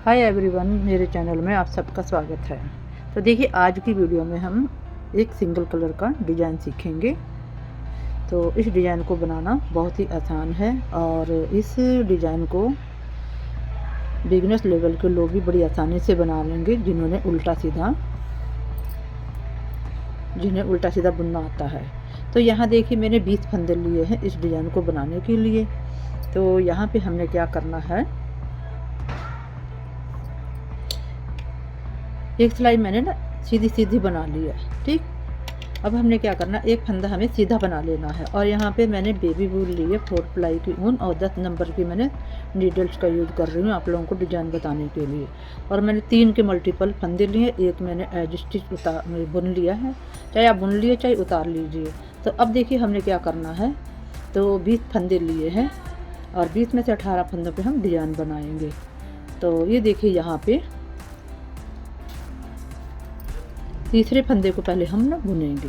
Hi everyone, मेरे channel में आप सबका स्वागत है। तो देखिए, आज की वीडियो में हम एक सिंगल कलर का डिज़ाइन सीखेंगे। तो इस डिज़ाइन को बनाना बहुत ही आसान है और इस डिज़ाइन को बिगिनर्स लेवल के लोग भी बड़ी आसानी से बना लेंगे जिन्हें उल्टा सीधा बुनना आता है। तो यहाँ देखिए, मैंने 20 फंदे लिए हैं इस डिज़ाइन को बनाने के लिए। तो यहाँ पे हमने क्या करना है, एक सिलाई मैंने ना सीधी बना ली है। ठीक, अब हमने क्या करना, एक फंदा हमें सीधा बना लेना है। और यहाँ पे मैंने बेबी वूल ली है 4 प्लाई की ऊन, और 10 नंबर की मैंने नीडल्स का यूज़ कर रही हूँ आप लोगों को डिजाइन बताने के लिए। और मैंने 3 के मल्टीपल फंदे लिए, एक मैंने एज स्टिच बुन लिया है। चाहे आप बुन लिए चाहे उतार लीजिए। तो अब देखिए हमने क्या करना है, तो 20 फंदे लिए हैं और 20 में से 18 फंदों पर हम डिजाइन बनाएंगे। तो ये देखिए, यहाँ पे तीसरे फंदे को पहले हम ना बुनेंगे।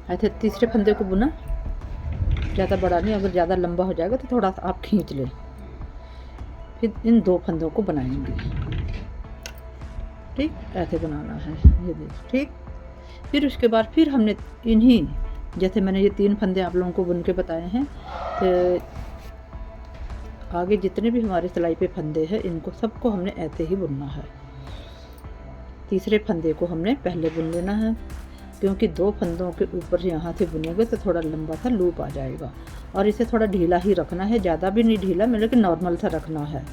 ऐसे तीसरे फंदे को बुना, ज़्यादा बड़ा नहीं, अगर ज़्यादा लंबा हो जाएगा तो थोड़ा सा आप खींच लें। फिर इन 2 फंदों को बनाएंगे। ठीक, ऐसे बनाना है, ये देख। ठीक, फिर उसके बाद फिर हमने इन्हीं, जैसे मैंने ये 3 फंदे आप लोगों को बुन के बताए हैं, तो आगे जितने भी हमारे सिलाई पे फंदे हैं इनको सबको हमने ऐसे ही बुनना है। तीसरे फंदे को हमने पहले बुन लेना है, क्योंकि 2 फंदों के ऊपर यहाँ से बुनेंगे तो थोड़ा लंबा सा लूप आ जाएगा। और इसे थोड़ा ढीला ही रखना है, ज़्यादा भी नहीं ढीला, मतलब कि नॉर्मल सा रखना है।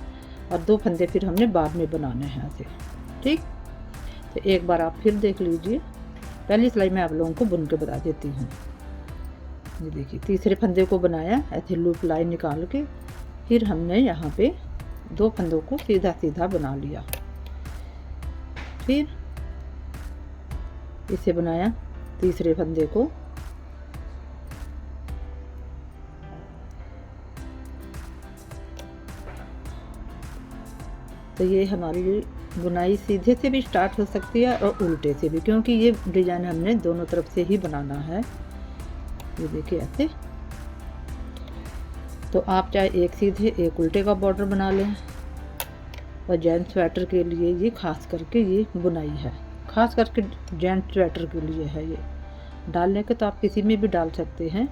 और 2 फंदे फिर हमने बाद में बनाने हैं ऐसे। ठीक, तो एक बार आप फिर देख लीजिए। पहली सिलाई मैं आप लोगों को बुन के बता देती हूँ। ये देखिए, तीसरे फंदे को बनाया ऐसे लूप लाइन निकाल के, फिर हमने यहाँ पे 2 फंदों को सीधा बना लिया। फिर इसे बनाया तीसरे फंदे को, तो ये हमारी बुनाई सीधे से भी स्टार्ट हो सकती है और उल्टे से भी, क्योंकि ये डिजाइन हमने दोनों तरफ से ही बनाना है। ये देखिए ऐसे। तो आप चाहे एक सीधे एक उल्टे का बॉर्डर बना लें। और जेंट्स स्वेटर के लिए ये खास करके ये बुनाई है, खास करके जेंट्स स्वेटर के लिए है। ये डालने के तो आप किसी में भी डाल सकते हैं,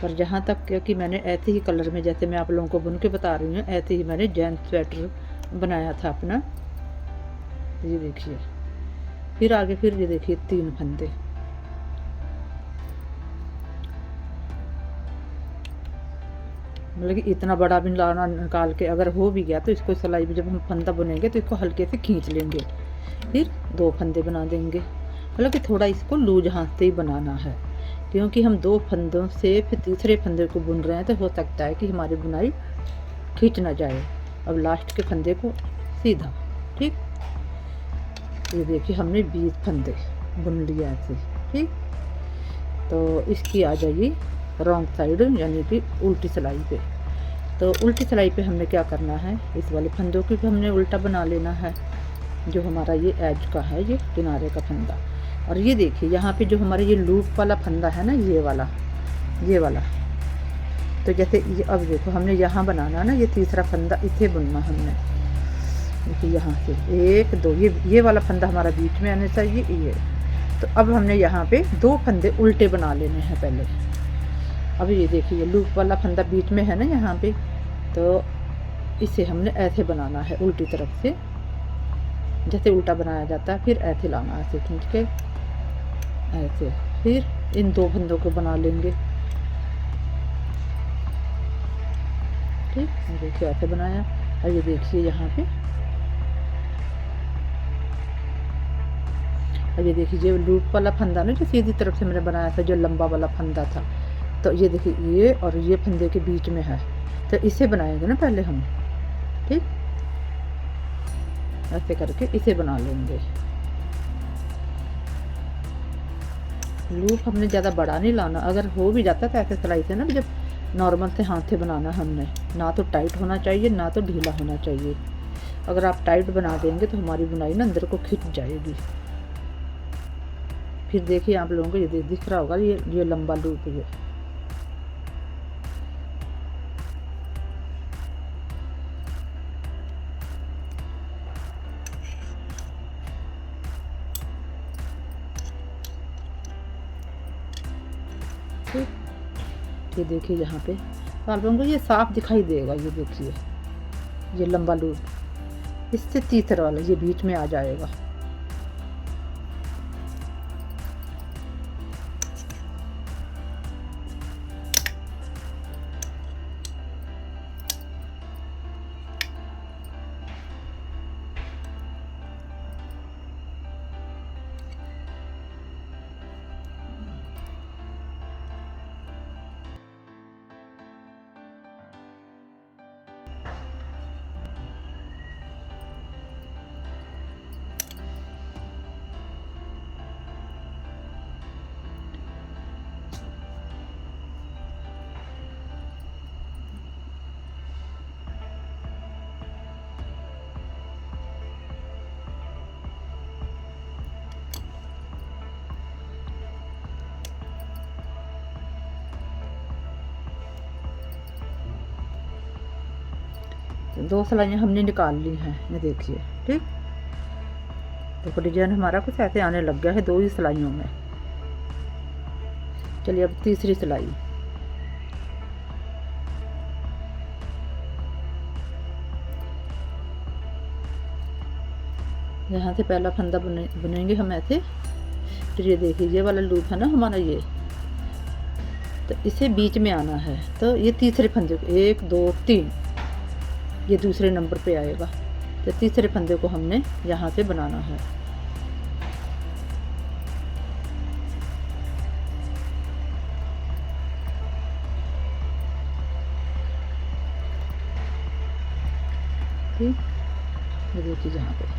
पर जहाँ तक क्योंकि मैंने ऐसे ही कलर में, जैसे मैं आप लोगों को बुन के बता रही हूँ, ऐसे ही मैंने जेंट्स स्वेटर बनाया था अपना। ये देखिए, फिर आगे फिर ये देखिए 3 फंदे। मतलब कि इतना बड़ा भी लाना निकाल के, अगर हो भी गया तो इसको सिलाई भी जब हम फंदा बुनेंगे तो इसको हल्के से खींच लेंगे। फिर 2 फंदे बना देंगे। मतलब कि थोड़ा इसको लूज हाथ से ही बनाना है, क्योंकि हम 2 फंदों से फिर तीसरे फंदे को बुन रहे हैं, तो हो सकता है कि हमारी बुनाई खींच ना जाए। अब लास्ट के फंदे को सीधा। ठीक, ये देखिए हमने 20 फंदे बुन लिया ऐसे। ठीक, तो इसकी आ जाएगी रॉन्ग साइड, यानी कि उल्टी सिलाई पे। तो उल्टी सिलाई पे हमने क्या करना है, इस वाले फंदों की भी हमने उल्टा बना लेना है। जो हमारा ये एज का है, ये किनारे का फंदा। और ये देखिए यहाँ पे जो हमारा ये लूप वाला फंदा है ना, ये वाला। तो जैसे ये, अब देखो हमने यहाँ बनाना ना, ये तीसरा फंदा इसे बुनना हमने। देखिए यहाँ से 1 2, ये वाला फंदा हमारा बीच में आना चाहिए ये। तो अब हमने यहाँ पे 2 फंदे उल्टे बना लेने हैं पहले। अब ये देखिए, लूप वाला फंदा बीच में है ना यहाँ पे, तो इसे हमने ऐसे बनाना है उल्टी तरफ से, जैसे उल्टा बनाया जाता है। फिर ऐसे लाना है, ऐसे खींच के ऐसे। फिर इन 2 फंदों को बना लेंगे। ठीक, देखिए ऐसे बनाया। और ये देखिए यहाँ पे, और ये देखिए जो लूप वाला फंदा ना, जो सीधी तरफ से मैंने बनाया था, जो लंबा वाला फंदा था, तो ये देखिए ये और ये फंदे के बीच में है, तो इसे बनाएंगे ना पहले हम। ठीक, ऐसे करके इसे बना लेंगे। लूप हमने ज़्यादा बड़ा नहीं लाना, अगर हो भी जाता तो ऐसे सिलाई से ना, जब नॉर्मल से हाथ से बनाना हमने, ना तो टाइट होना चाहिए ना तो ढीला होना चाहिए। अगर आप टाइट बना देंगे तो हमारी बुनाई ना अंदर को खिंच जाएगी। फिर देखिए आप लोगों को ये दिख रहा होगा, ये लंबा लूप है। ये देखिए यहाँ पे तो आप लोगों को ये साफ दिखाई देगा। ये देखिए ये लंबा लूप, इससे तीसरा वाला ये बीच में आ जाएगा। दो सिलाइयाँ हमने निकाल ली हैं, ये देखिए। ठीक, तो डिजाइन हमारा कुछ ऐसे आने लग गया है 2 ही सिलाइयों में। चलिए अब तीसरी सिलाई। यहाँ से पहला फंदा बुनेंगे हम ऐसे। फिर ये देखिए ये वाला लूप है ना हमारा, ये तो इसे बीच में आना है। तो ये तीसरे फंदे को 1 2 3 ये दूसरे नंबर पे आएगा। तो तीसरे फंदे को हमने यहाँ से बनाना है। ठीक, ये देखिए यहाँ पे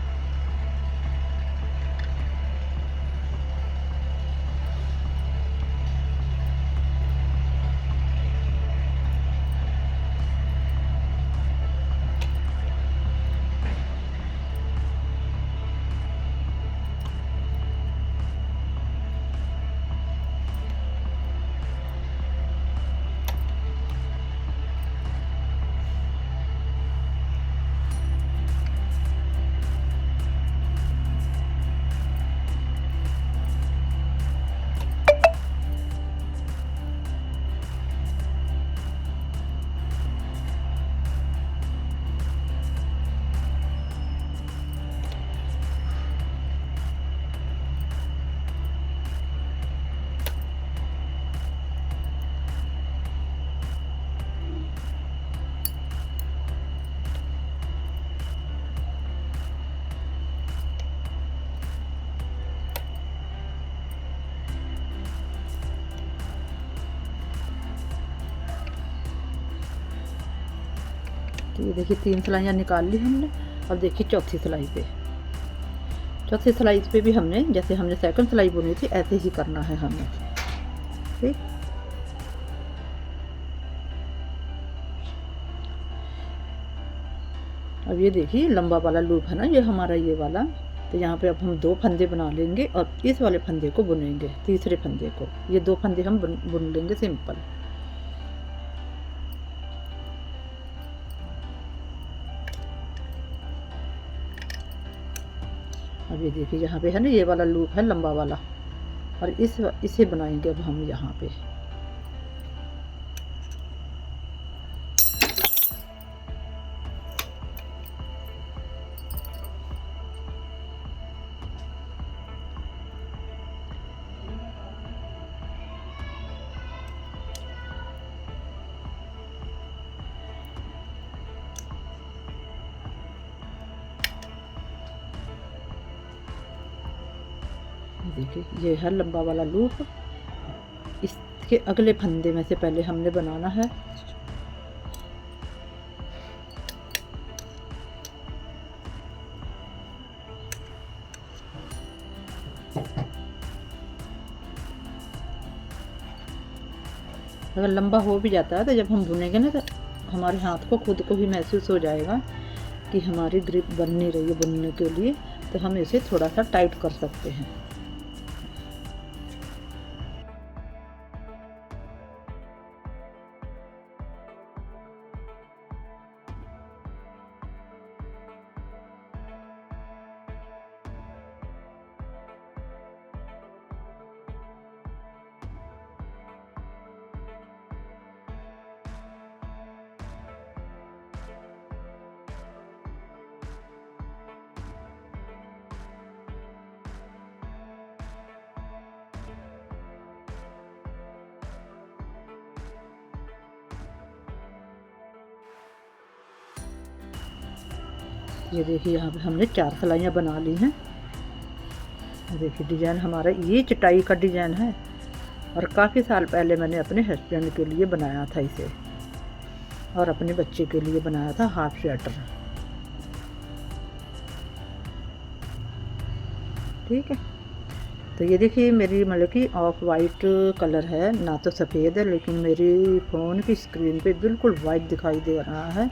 तो ये देखिए 3 सिलाइयाँ निकाल ली हमने। अब देखिए चौथी सिलाई पे, चौथी सिलाई पे भी हमने जैसे हमने सेकंड सिलाई बुनी थी ऐसे ही करना है हमें। ठीक, अब ये देखिए लंबा वाला लूप है ना ये हमारा, ये वाला। तो यहाँ पे अब हम 2 फंदे बना लेंगे और इस वाले फंदे को बुनेंगे, तीसरे फंदे को। ये 2 फंदे हम बुन लेंगे सिंपल। अब ये देखिए यहाँ पे है ना ये वाला लूप है लंबा वाला, और इसे बनाएंगे अब हम यहाँ पे। देखिए ये है लंबा वाला लूप। इसके अगले फंदे में से पहले हमने बनाना है अगर लंबा हो भी जाता है तो जब हम बुनेंगे ना तो हमारे हाथ को खुद को ही महसूस हो जाएगा कि हमारी ग्रिप बन नहीं रही है बुनने के लिए, तो हम इसे थोड़ा सा टाइट कर सकते हैं। ये देखिए यहाँ पे हमने 4 सिलाइयाँ बना ली हैं। देखिए डिज़ाइन हमारा ये चटाई का डिज़ाइन है और काफ़ी साल पहले मैंने अपने हस्बैंड के लिए बनाया था इसे, और अपने बच्चे के लिए बनाया था हाफ स्वेटर। ठीक है, तो ये देखिए मेरी मतलब कि ऑफ वाइट कलर है, ना तो सफ़ेद है, लेकिन मेरी फ़ोन की स्क्रीन पे बिल्कुल वाइट दिखाई दे रहा है।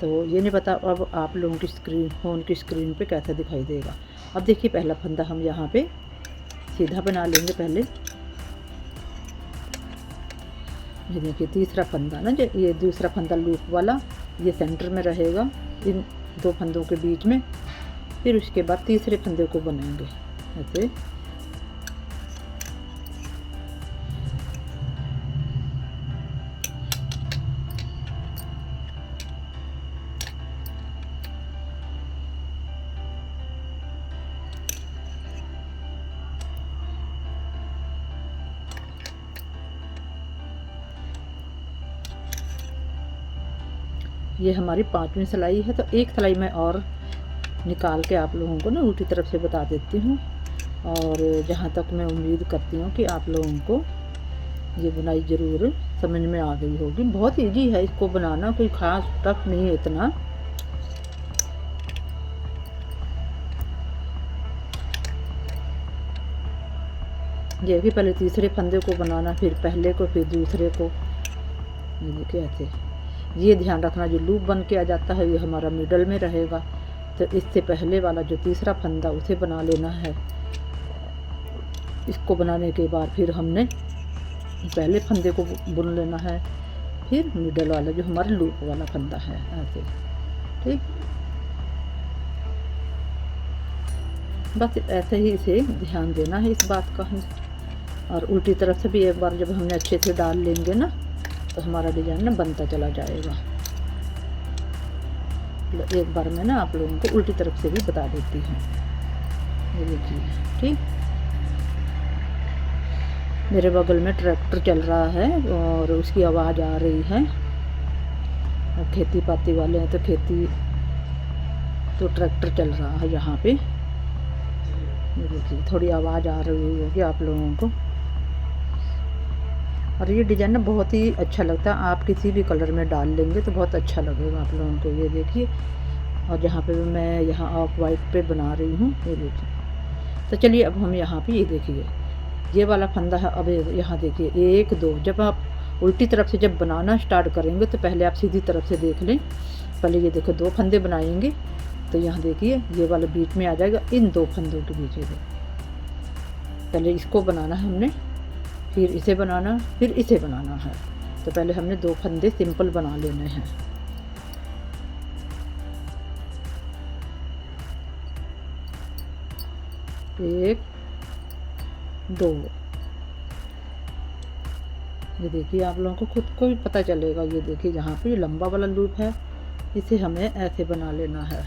तो ये नहीं पता अब आप लोगों की फ़ोन की स्क्रीन पे कैसा दिखाई देगा। अब देखिए पहला फंदा हम यहाँ पे सीधा बना लेंगे पहले। ये देखिए तीसरा फंदा ना, जो ये दूसरा फंदा लूप वाला ये सेंटर में रहेगा इन 2 फंदों के बीच में। फिर उसके बाद तीसरे फंदे को बनाएंगे ऐसे। ये हमारी 5वीं सिलाई है, तो एक सिलाई मैं और निकाल के आप लोगों को ना उल्टी तरफ से बता देती हूँ। और जहाँ तक मैं उम्मीद करती हूँ कि आप लोगों को ये बुनाई ज़रूर समझ में आ गई होगी। बहुत इजी है इसको बनाना, कोई ख़ास टफ नहीं है इतना। ये कि पहले तीसरे फंदे को बनाना, फिर पहले को, फिर दूसरे को। ये देखिए ऐसे। ये ध्यान रखना जो लूप बन के आ जाता है ये हमारा मिडल में रहेगा, तो इससे पहले वाला जो तीसरा फंदा उसे बना लेना है। इसको बनाने के बाद फिर हमने पहले फंदे को बुन लेना है, फिर मिडल वाला जो हमारा लूप वाला फंदा है ऐसे। ठीक, बस ऐसे ही इसे ध्यान देना है इस बात का। और उल्टी तरफ से भी एक बार जब हमने अच्छे से डाल लेंगे ना, तो हमारा डिज़ाइन ना बनता चला जाएगा। एक बार मैं ना आप लोगों को उल्टी तरफ से भी बता देती हूँ। ये देखिए, ठीक, मेरे बगल में ट्रैक्टर चल रहा है और उसकी आवाज़ आ रही है। और खेती पाती वाले हैं तो तो ट्रैक्टर चल रहा है यहाँ पे। ये देखिए थोड़ी आवाज़ आ रही होगी आप लोगों को। और ये डिज़ाइन ना बहुत ही अच्छा लगता है, आप किसी भी कलर में डाल लेंगे तो बहुत अच्छा लगेगा आप लोगों को। ये देखिए, और जहाँ पे मैं यहाँ ऑफ वाइट पे बना रही हूँ, ये देखिए। तो चलिए अब हम यहाँ पे ये देखिए ये वाला फंदा है। अब यहाँ देखिए 1 2, जब आप उल्टी तरफ से जब बनाना स्टार्ट करेंगे तो पहले आप सीधी तरफ से देख लें। पहले ये देखो 2 फंदे बनाएंगे, तो यहाँ देखिए ये वाला बीच में आ जाएगा, इन 2 फंदों के बीच में। पहले इसको बनाना है हमने, फिर इसे बनाना, फिर इसे बनाना है। तो पहले हमने 2 फंदे सिंपल बना लेने हैं। एक, 2। ये देखिए आप लोगों को खुद को भी पता चलेगा। ये देखिए जहाँ पे लंबा वाला लूप है इसे हमें ऐसे बना लेना है।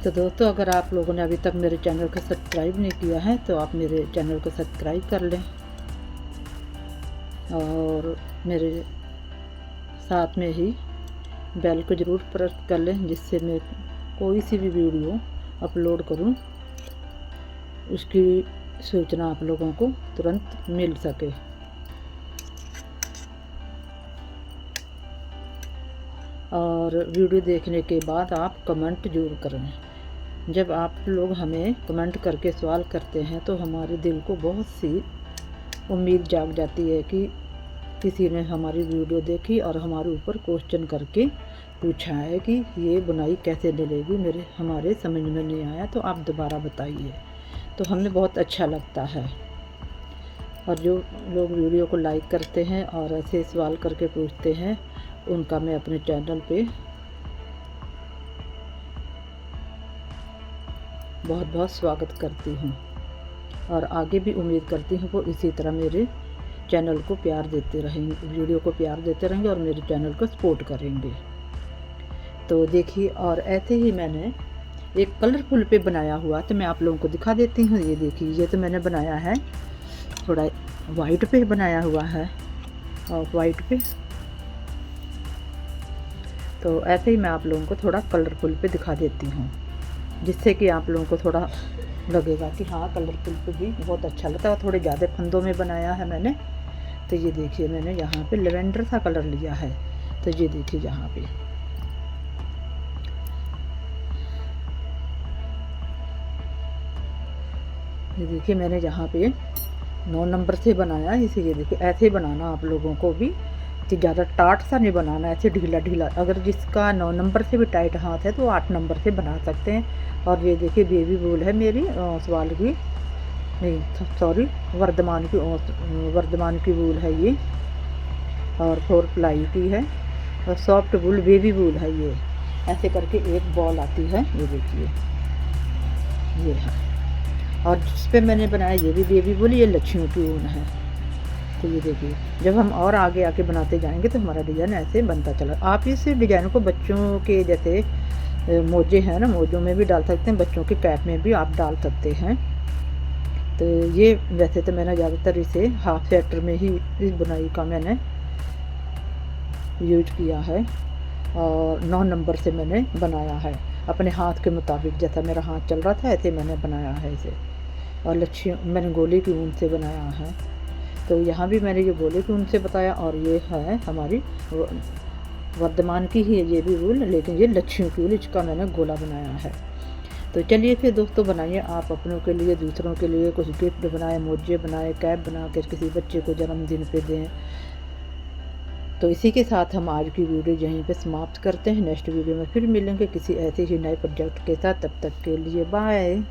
तो दोस्तों, अगर आप लोगों ने अभी तक मेरे चैनल को सब्सक्राइब नहीं किया है तो आप मेरे चैनल को सब्सक्राइब कर लें और मेरे साथ में ही बेल को ज़रूर प्रेस कर लें, जिससे मैं कोई सी भी वीडियो अपलोड करूं उसकी सूचना आप लोगों को तुरंत मिल सके। और वीडियो देखने के बाद आप कमेंट ज़रूर करें जब आप लोग हमें कमेंट करके सवाल करते हैं तो हमारे दिल को बहुत सी उम्मीद जाग जाती है कि किसी ने हमारी वीडियो देखी और हमारे ऊपर क्वेश्चन करके पूछा है कि ये बुनाई कैसे डलेगी, हमारे समझ में नहीं आया तो आप दोबारा बताइए। तो हमें बहुत अच्छा लगता है। और जो लोग वीडियो को लाइक करते हैं और ऐसे सवाल करके पूछते हैं, उनका मैं अपने चैनल पे बहुत बहुत स्वागत करती हूँ और आगे भी उम्मीद करती हूँ वो इसी तरह मेरे चैनल को प्यार देते रहेंगे, वीडियो को प्यार देते रहेंगे और मेरे चैनल को सपोर्ट करेंगे। तो देखिए, और ऐसे ही मैंने एक कलरफुल पे बनाया हुआ, तो मैं आप लोगों को दिखा देती हूँ। ये देखिए, ये तो मैंने बनाया है थोड़ा वाइट पे बनाया हुआ है, और वाइट पे। तो ऐसे ही मैं आप लोगों को थोड़ा कलरफुल पे दिखा देती हूँ, जिससे कि आप लोगों को थोड़ा लगेगा कि हाँ, कलरफुल पे भी बहुत अच्छा लगता है। और थोड़े ज़्यादा फंदों में बनाया है मैंने। तो ये देखिए, मैंने यहाँ पे लेवेंडर सा कलर लिया है। तो ये देखिए, यहाँ पे ये देखिए, मैंने यहाँ पे 9 नंबर से बनाया। इसे ये देखिए, ऐसे बनाना आप लोगों को भी, कि ज़्यादा टाट सा नहीं बनाना, ऐसे ढीला ढीला। अगर जिसका 9 नंबर से भी टाइट हाथ है तो 8 नंबर से बना सकते हैं। और ये देखिए, बेबी वूल है मेरी, सवाल की नहीं, सॉरी, वर्धमान की वूल है ये, और 4 प्लाई की है, और सॉफ्ट वूल बेबी वूल है ये। ऐसे करके एक बॉल आती है, ये देखिए, ये है। और जिस पे मैंने बनाया ये भी बेबी वूल, ये लच्छियों की ऊन है। तो ये देखिए, जब हम और आगे आके बनाते जाएंगे तो हमारा डिज़ाइन ऐसे बनता चला। आप इस डिज़ाइन को बच्चों के जैसे मोजे हैं ना, मोजों में भी डाल सकते हैं, बच्चों के कैप में भी आप डाल सकते हैं। तो ये वैसे तो मैंने ज़्यादातर इसे हाफ सेटर में ही इस बुनाई का मैंने यूज किया है, और 9 नंबर से मैंने बनाया है अपने हाथ के मुताबिक। जैसा मेरा हाथ चल रहा था ऐसे मैंने बनाया है इसे। और लच्छियों मैंने गोले की ऊन से बनाया है। तो यहाँ भी मैंने ये गोले की ऊन से बताया, और ये है हमारी वर्धमान की ही है ये भी वूल, लेकिन ये लच्छियों की वूल, इसका मैंने गोला बनाया है। तो चलिए फिर दोस्तों, बनाइए आप अपनों के लिए, दूसरों के लिए कुछ गिफ्ट बनाए, मोजे बनाए, कैप बना कर किसी बच्चे को जन्मदिन पे दें। तो इसी के साथ हम आज की वीडियो यहीं पे समाप्त करते हैं। नेक्स्ट वीडियो में फिर मिलेंगे किसी ऐसे ही नए प्रोजेक्ट के साथ। तब तक के लिए बाय।